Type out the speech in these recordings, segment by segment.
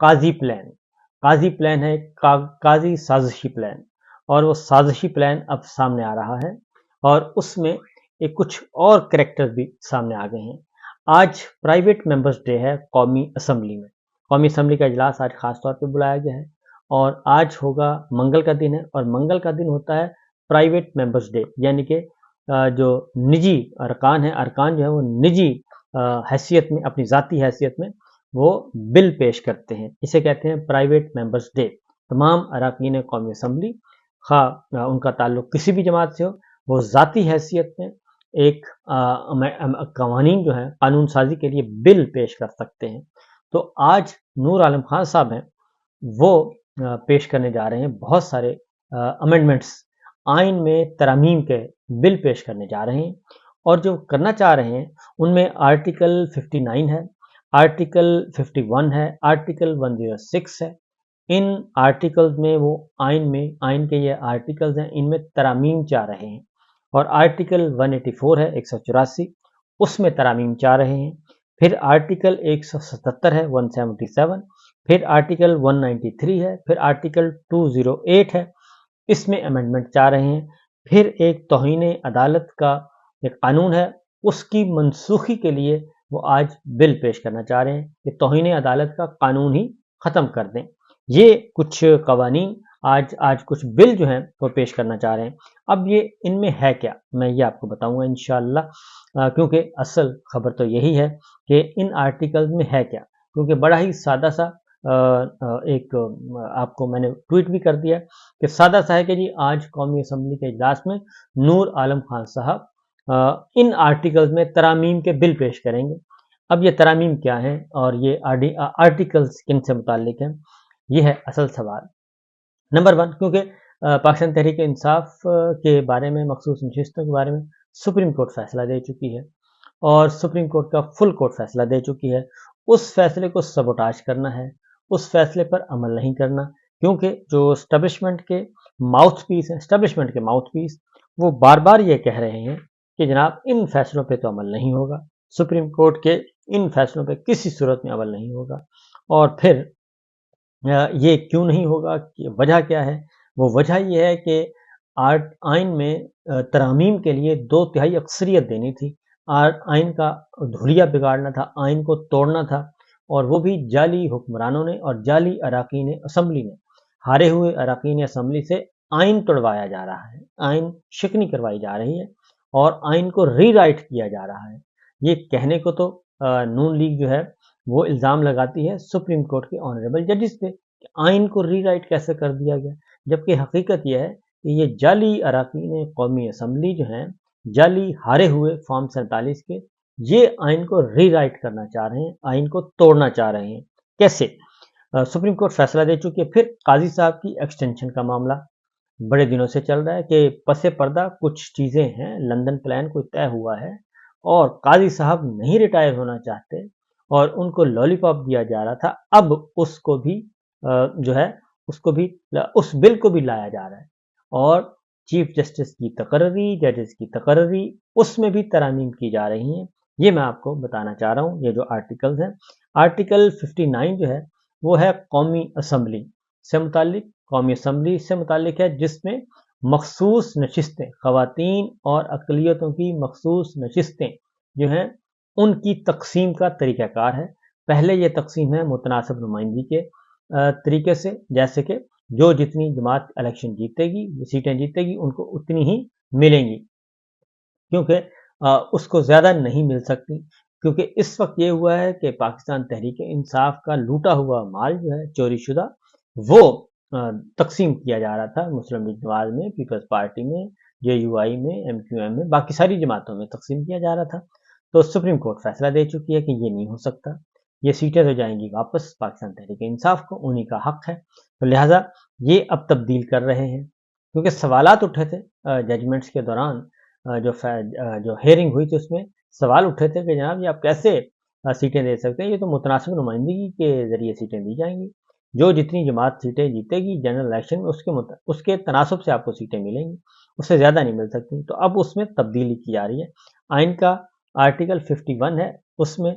قاضی plan. قاضی plan ہے قاضی سازشی plan, اور وہ سازشی پلان اب سامنے آ رہا ہے، اور اس میں ایک کچھ اور کریکٹر بھی سامنے آ گئے ہیں. آج پرائیویٹ ممبرز ڈے ہے قومی اسمبلی میں. قومی اسمبلی کا اجلاس آج خاص طور پہ بلایا گیا ہے، اور آج ہوگا منگل کا دن ہے، اور منگل کا دن ہوتا ہے پرائیویٹ ممبرز ڈے، یعنی کہ جو نجی ارکان جو ہے وہ نجی حیثیت میں، اپنی ذاتی حیثیت میں وہ بل پیش کرتے ہیں. اسے کہتے ہیں پرائیویٹ ممبرز ڈے. تمام اراکین قومی اسمبلی، خواہ ان کا تعلق کسی بھی جماعت سے ہو، وہ ذاتی حیثیت میں ایک قوانین جو ہیں قانون سازی کے لیے بل پیش کر سکتے ہیں. تو آج نور عالم خان صاحب ہیں، وہ پیش کرنے جا رہے ہیں بہت سارے امینڈمنٹس، آئین میں ترامیم کے بل پیش کرنے جا رہے ہیں. اور جو کرنا چاہ رہے ہیں ان میں آرٹیکل 59 ہے، آرٹیکل 51 ہے، آرٹیکل 106 ہے. ان آرٹیکلز میں وہ آئین کے یہ آرٹیکلز ہیں، ان میں ترامیم چاہ رہے ہیں. اور آرٹیکل 184 ہے 184، اس میں ترامیم چاہ رہے ہیں. پھر آرٹیکل 177 ہے 177، پھر آرٹیکل 193 ہے، پھر آرٹیکل 208 ہے، اس میں امینڈمنٹ چاہ رہے ہیں. پھر ایک توہین عدالت کا ایک قانون ہے، اس کی منسوخی کے لیے وہ آج بل پیش کرنا چاہ رہے ہیں کہ توہین عدالت کا قانون ہی ختم کر دیں. یہ کچھ قوانین آج کچھ بل جو ہیں وہ پیش کرنا چاہ رہے ہیں. اب یہ ان میں ہے کیا، میں یہ آپ کو بتاؤں گا انشاءاللہ، کیونکہ اصل خبر تو یہی ہے کہ ان آرٹیکلز میں ہے کیا. کیونکہ بڑا ہی سادہ سا ایک آپ کو میں نے ٹویٹ بھی کر دیا کہ سادہ سا ہے کہ جی آج قومی اسمبلی کے اجلاس میں نور عالم خان صاحب ان آرٹیکلز میں ترامیم کے بل پیش کریں گے. اب یہ ترامیم کیا ہیں اور یہ آرٹیکلز کن سے متعلق ہیں، یہ ہے اصل سوال. نمبر 1، کیونکہ پاکستان تحریک انصاف کے بارے میں، مخصوص نشستوں کے بارے میں سپریم کورٹ فیصلہ دے چکی ہے، اور سپریم کورٹ کا فل کورٹ فیصلہ دے چکی ہے. اس فیصلے کو سبوٹاج کرنا ہے، اس فیصلے پر عمل نہیں کرنا، کیونکہ جو اسٹیبلشمنٹ کے ماؤتھ پیس وہ بار بار یہ کہہ رہے ہیں کہ جناب ان فیصلوں پہ تو عمل نہیں ہوگا، سپریم کورٹ کے ان فیصلوں پہ کسی صورت میں عمل نہیں ہوگا. اور پھر یہ کیوں نہیں ہوگا، وجہ کیا ہے؟ وہ وجہ یہ ہے کہ آئین میں ترامیم کے لیے 2/3 اکثریت دینی تھی. آئین کا دھڑیا بگاڑنا تھا، آئین کو توڑنا تھا، اور وہ بھی جعلی حکمرانوں نے اور جعلی اراکین اسمبلی نے. ہارے ہوئے اراکین اسمبلی سے آئین توڑوایا جا رہا ہے، آئین شکنی کروائی جا رہی ہے، اور آئین کو ری رائٹ کیا جا رہا ہے. یہ کہنے کو تو نون لیگ جو ہے وہ الزام لگاتی ہے سپریم کورٹ کے آنریبل ججز پہ کہ آئین کو ری رائٹ کیسے کر دیا گیا، جبکہ حقیقت یہ ہے کہ یہ جعلی اراکین قومی اسمبلی جو ہیں، جعلی ہارے ہوئے فارم 47 کے، یہ آئین کو ری رائٹ کرنا چاہ رہے ہیں، آئین کو توڑنا چاہ رہے ہیں. کیسے؟ سپریم کورٹ فیصلہ دے چکی ہے. پھر قاضی صاحب کی ایکسٹینشن کا معاملہ بڑے دنوں سے چل رہا ہے کہ پس پردہ کچھ چیزیں ہیں، لندن پلان کوئی طے ہوا ہے، اور قاضی صاحب نہیں ریٹائر ہونا چاہتے، اور ان کو لالی پاپ دیا جا رہا تھا. اب اس کو بھی جو ہے اس بل کو بھی لایا جا رہا ہے، اور چیف جسٹس کی تقرری، ججز کی تقرری، اس میں بھی ترامیم کی جا رہی ہیں. یہ میں آپ کو بتانا چاہ رہا ہوں. یہ جو آرٹیکلز ہیں، آرٹیکل 59 جو ہے وہ ہے قومی اسمبلی سے متعلق ہے، جس میں مخصوص نشستیں، خواتین اور اقلیتوں کی مخصوص نشستیں جو ہیں ان کی تقسیم کا طریقہ کار ہے. پہلے یہ تقسیم ہے متناسب نمائندگی کے طریقے سے، جیسے کہ جو جتنی جماعت الیکشن جیتے گی، سیٹیں جیتے گی، ان کو اتنی ہی ملیں گی، کیونکہ اس کو زیادہ نہیں مل سکتی. کیونکہ اس وقت یہ ہوا ہے کہ پاکستان تحریک انصاف کا لوٹا ہوا مال جو ہے چوری شدہ، وہ تقسیم کیا جا رہا تھا مسلم لیگ نواز میں، پیپلز پارٹی میں، JUI میں، MQM میں، باقی ساری جماعتوں میں تقسیم کیا جا رہا تھا. تو سپریم کورٹ فیصلہ دے چکی ہے کہ یہ نہیں ہو سکتا، یہ سیٹیں تو جائیں گی واپس پاکستان تحریک انصاف کو، انہی کا حق ہے. تو لہٰذا یہ اب تبدیل کر رہے ہیں، کیونکہ سوالات اٹھے تھے ججمنٹس کے دوران، جو ہیئرنگ ہوئی تھی اس میں سوال اٹھے تھے کہ جناب یہ آپ کیسے سیٹیں دے سکتے ہیں، یہ تو متناسب نمائندگی کے ذریعے سیٹیں دی جائیں گی، جو جتنی جماعت سیٹیں جیتے گی جنرل الیکشن میں اس کے تناسب سے آپ کو سیٹیں ملیں گی، اس سے زیادہ نہیں مل سکتی. تو اب اس میں تبدیلی کی جا رہی ہے. آئین کا آرٹیکل 51 ہے، اس میں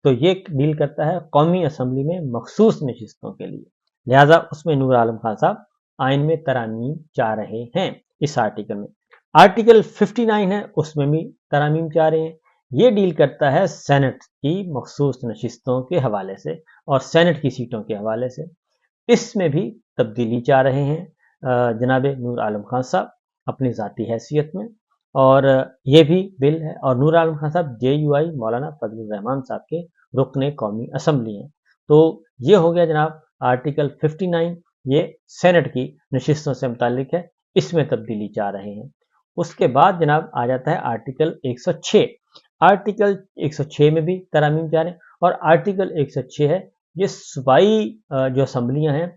تو یہ ڈیل کرتا ہے قومی اسمبلی میں مخصوص نشستوں کے لیے، لہٰذا اس میں نور عالم خان صاحب آئین میں ترامیم چاہ رہے ہیں اس آرٹیکل میں۔ آرٹیکل 59 ہے، اس میں بھی ترامیم چاہ رہے ہیں۔ یہ ڈیل کرتا ہے سینٹ کی مخصوص نشستوں کے حوالے سے اور سینٹ کی سیٹوں کے حوالے سے، اس میں بھی تبدیلی چاہ رہے ہیں جناب نور عالم خان صاحب اپنی ذاتی حیثیت میں، اور یہ بھی بل ہے۔ اور نور عالم خان صاحب JUI مولانا فضل الرحمان صاحب کے رکن قومی اسمبلی ہیں۔ تو یہ ہو گیا جناب آرٹیکل 59، یہ سینٹ کی نشستوں سے متعلق ہے، اس میں تبدیلی چاہ رہے ہیں۔ اس کے بعد جناب آ جاتا ہے آرٹیکل 106۔ آرٹیکل 106 میں بھی ترامیم چاہ رہے ہیں، اور آرٹیکل 106 ہے یہ صوبائی جو اسمبلیاں ہیں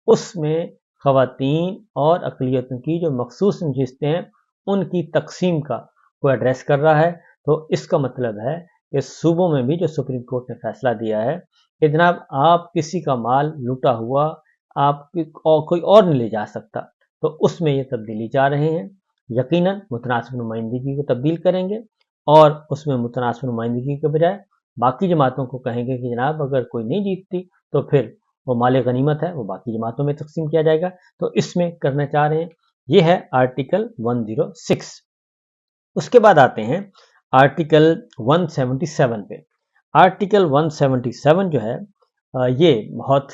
اس میں خواتین اور اقلیتوں کی جو مخصوص نشستیں ہیں ان کی تقسیم کو ایڈریس کر رہا ہے۔ تو اس کا مطلب ہے کہ صوبوں میں بھی جو سپریم کورٹ نے فیصلہ دیا ہے کہ جناب آپ کسی کا مال لوٹا ہوا آپ کوئی اور نہیں لے جا سکتا، تو اس میں یہ تبدیلی چاہ رہے ہیں۔ یقیناً متناسب نمائندگی کو تبدیل کریں گے، اور اس میں متناسب نمائندگی کے بجائے باقی جماعتوں کو کہیں گے کہ جناب اگر کوئی نہیں جیتتی تو پھر وہ مال غنیمت ہے وہ باقی جماعتوں میں تقسیم کیا جائے گا، تو اس میں کرنا چاہ رہے ہیں۔ یہ ہے آرٹیکل 106۔ اس کے بعد آتے ہیں آرٹیکل 177 پہ۔ آرٹیکل 177 جو ہے یہ بہت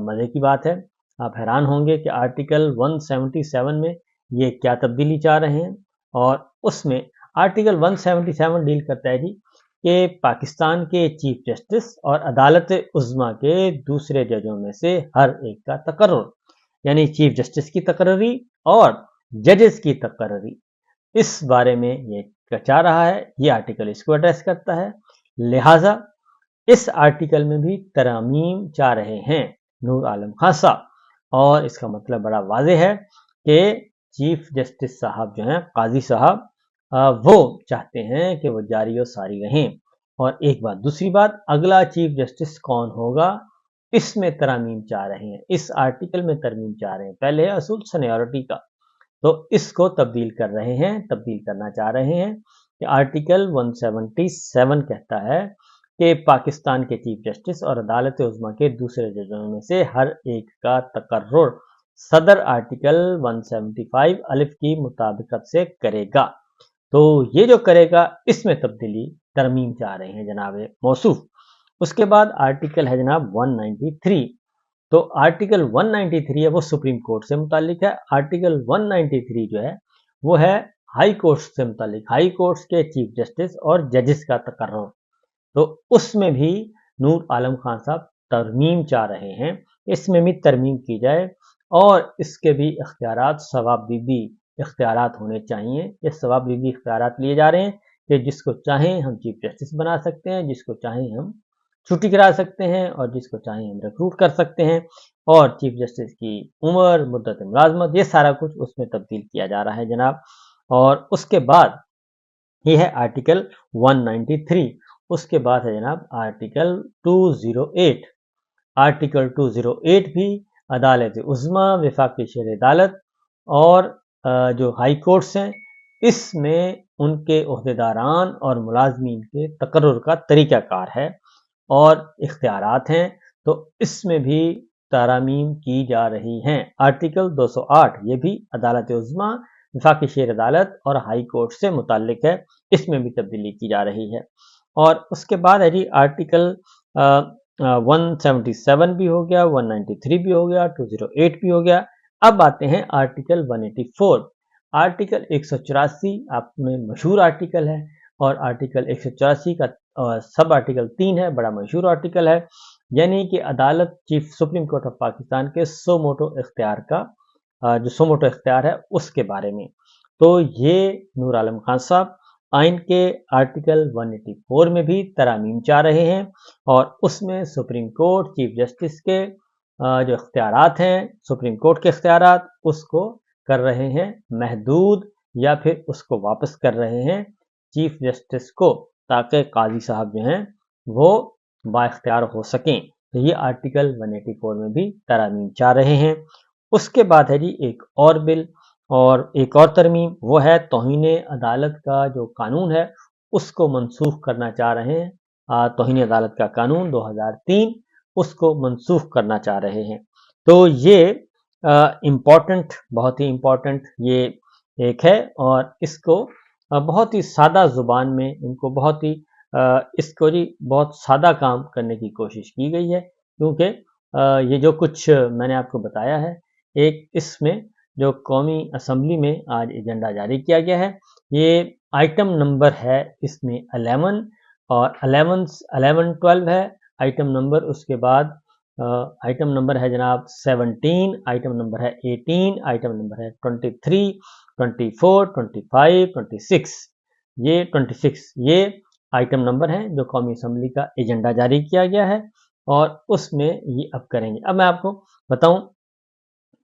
مزے کی بات ہے، آپ حیران ہوں گے کہ آرٹیکل 177 میں یہ کیا تبدیلی چاہ رہے ہیں۔ اور اس میں آرٹیکل 177 ڈیل کرتا ہے جی کہ پاکستان کے چیف جسٹس اور عدالت عظمیٰ کے دوسرے ججوں میں سے ہر ایک کا تقرر، یعنی چیف جسٹس کی تقرری اور ججز کی تقرری، اس بارے میں یہ چاہ رہا ہے، یہ آرٹیکل اس کو ایڈریس کرتا ہے۔ لہٰذا اس آرٹیکل میں بھی ترامیم چاہ رہے ہیں نور عالم خان صاحب، اور اس کا مطلب بڑا واضح ہے کہ چیف جسٹس صاحب جو ہیں قاضی صاحب وہ چاہتے ہیں کہ وہ جاری و ساری رہیں۔ اور ایک بات، دوسری بات، اگلا چیف جسٹس کون ہوگا اس میں ترامیم چاہ رہے ہیں، اس آرٹیکل میں ترمیم چاہ رہے ہیں۔ پہلے ہے اصول سینیورٹی کا، تو اس کو تبدیل کر رہے ہیں، تبدیل کرنا چاہ رہے ہیں کہ آرٹیکل 177 کہتا ہے کہ پاکستان کے چیف جسٹس اور عدالت عظمیٰ کے دوسرے ججوں میں سے ہر ایک کا تقرر صدر آرٹیکل 175 الف کی مطابقت سے کرے گا۔ تو یہ جو کرے گا اس میں تبدیلی ترمیم چاہ رہے ہیں جناب موصوف۔ اس کے بعد آرٹیکل ہے جناب 193۔ تو آرٹیکل 193 ہے وہ سپریم کورٹ سے متعلق ہے۔ آرٹیکل 193 جو ہے وہ ہے ہائی کورٹ سے متعلق، ہائی کورٹس کے چیف جسٹس اور ججز کا تقرر۔ تو اس میں بھی نور عالم خان صاحب ترمیم چاہ رہے ہیں، اس میں بھی ترمیم کی جائے اور اس کے بھی اختیارات ثوابدیدی اختیارات ہونے چاہیے۔ یہ ثوابدیدی اختیارات لیے جا رہے ہیں کہ جس کو چاہیں ہم چیف جسٹس بنا سکتے ہیں، جس کو چاہیں ہم چھٹی کرا سکتے ہیں، اور جس کو چاہیں ہم ریکروٹ کر سکتے ہیں، اور چیف جسٹس کی عمر، مدت ملازمت، یہ سارا کچھ اس میں تبدیل کیا جا رہا ہے جناب۔ اور اس کے بعد یہ ہے آرٹیکل 193۔ اس کے بعد ہے جناب آرٹیکل 208۔ آرٹیکل 208 بھی عدالت عظمیٰ، وفاقی شہری عدالت اور جو ہائی کورٹس ہیں اس میں ان کے عہدیداران اور ملازمین کے تقرر کا طریقہ کار ہے اور اختیارات ہیں، تو اس میں بھی ترامیم کی جا رہی ہیں۔ آرٹیکل 208 یہ بھی عدالت عظمیٰ، وفاقی شہری عدالت اور ہائی کورٹ سے متعلق ہے، اس میں بھی تبدیلی کی جا رہی ہے۔ اور اس کے بعد ہے جی آرٹیکل 177 بھی ہو گیا، 193 بھی ہو گیا، 208 بھی ہو گیا۔ اب آتے ہیں آرٹیکل 184۔ آرٹیکل 184 آپ میں مشہور آرٹیکل ہے، اور آرٹیکل 184 کا سب آرٹیکل 3 ہے، بڑا مشہور آرٹیکل ہے، یعنی کہ عدالت chief supreme court of Pakistan کے سو موٹو اختیار کا جو سو موٹو اختیار ہے اس کے بارے میں۔ تو یہ نور عالم خان صاحب آئین کے آرٹیکل 184 میں بھی ترامیم چاہ رہے ہیں، اور اس میں سپریم کورٹ چیف جسٹس کے جو اختیارات ہیں، سپریم کورٹ کے اختیارات، اس کو کر رہے ہیں محدود، یا پھر اس کو واپس کر رہے ہیں چیف جسٹس کو، تاکہ قاضی صاحب جو ہیں وہ با اختیار ہو سکیں۔ تو یہ آرٹیکل 184 میں بھی ترامیم چاہ رہے ہیں۔ اس کے بعد ہے جی ایک اور بل اور ایک اور ترمیم، وہ ہے توہین عدالت کا جو قانون ہے اس کو منسوخ کرنا چاہ رہے ہیں توہین عدالت کا قانون 2003 اس کو منسوخ کرنا چاہ رہے ہیں۔ تو یہ امپورٹنٹ، بہت ہی امپورٹنٹ یہ ایک ہے، اور اس کو بہت ہی سادہ زبان میں ان کو بہت ہی اس کو جی بہت سادہ کام کرنے کی کوشش کی گئی ہے، کیونکہ یہ جو کچھ میں نے آپ کو بتایا ہے، ایک اس میں جو قومی اسمبلی میں آج ایجنڈا جاری کیا گیا ہے، یہ آئٹم نمبر ہے اس میں 11 اور 12 ہے آئٹم نمبر، اس کے بعد آئٹم نمبر ہے جناب 17، آئٹم نمبر ہے 18، آئٹم نمبر ہے 23، 24، 25، 26، یہ 26 یہ آئٹم نمبر ہیں جو قومی اسمبلی کا ایجنڈا جاری کیا گیا ہے، اور اس میں یہ اب کریں گے۔ اب میں آپ کو بتاؤں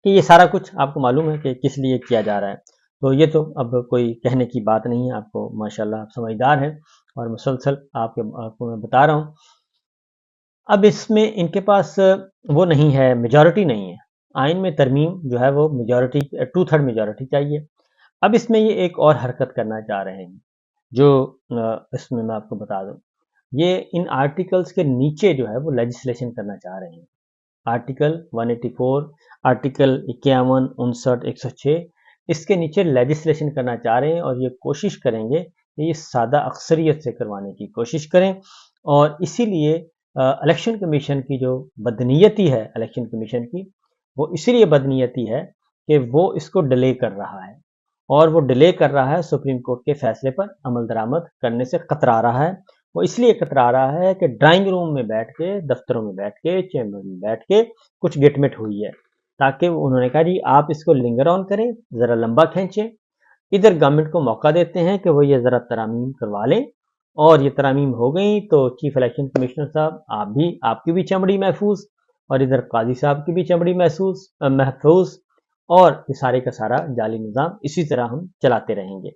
کہ یہ سارا کچھ آپ کو معلوم ہے کہ کس لیے کیا جا رہا ہے، تو یہ تو اب کوئی کہنے کی بات نہیں ہے، آپ کو ماشاءاللہ آپ سمجھدار ہیں، اور مسلسل آپ کو میں بتا رہا ہوں۔ اب اس میں ان کے پاس وہ نہیں ہے، میجورٹی نہیں ہے، آئین میں ترمیم جو ہے وہ میجورٹی 2/3 میجورٹی چاہیے۔ اب اس میں یہ ایک اور حرکت کرنا چاہ رہے ہیں، جو اس میں آپ کو بتا دوں، یہ ان آرٹیکلز کے نیچے جو ہے وہ لیجسلیشن کرنا چاہ رہے ہیں۔ آرٹیکل 184، آرٹیکل 51، 59، 106، اس کے نیچے لیجسلیشن کرنا چاہ رہے ہیں، اور یہ کوشش کریں گے کہ یہ سادہ اکثریت سے کروانے کی کوشش کریں، اور اسی لیے الیکشن کمیشن کی جو بدنیتی ہے، الیکشن کمیشن کی وہ اسی لیے بدنیتی ہے کہ وہ اس کو ڈیلے کر رہا ہے، اور وہ ڈیلے کر رہا ہے سپریم کورٹ کے فیصلے پر عمل درآمد کرنے سے کترا رہا ہے۔ وہ اس لیے کترا رہا ہے کہ ڈرائنگ روم میں بیٹھ کے، دفتروں میں بیٹھ کے، چیمبر میں بیٹھ کے کچھ گٹ مٹ ہوئی ہے، تاکہ انہوں نے کہا جی آپ اس کو لنگر آن کریں، ذرا لمبا کھینچیں، ادھر گورنمنٹ کو موقع دیتے ہیں کہ وہ یہ ذرا ترامیم کروا لیں، اور یہ ترامیم ہو گئی تو چیف الیکشن کمشنر صاحب آپ کی بھی چمڑی محفوظ، اور ادھر قاضی صاحب کی بھی چمڑی محفوظ، اور یہ سارے کا سارا جعلی نظام اسی طرح ہم چلاتے رہیں گے۔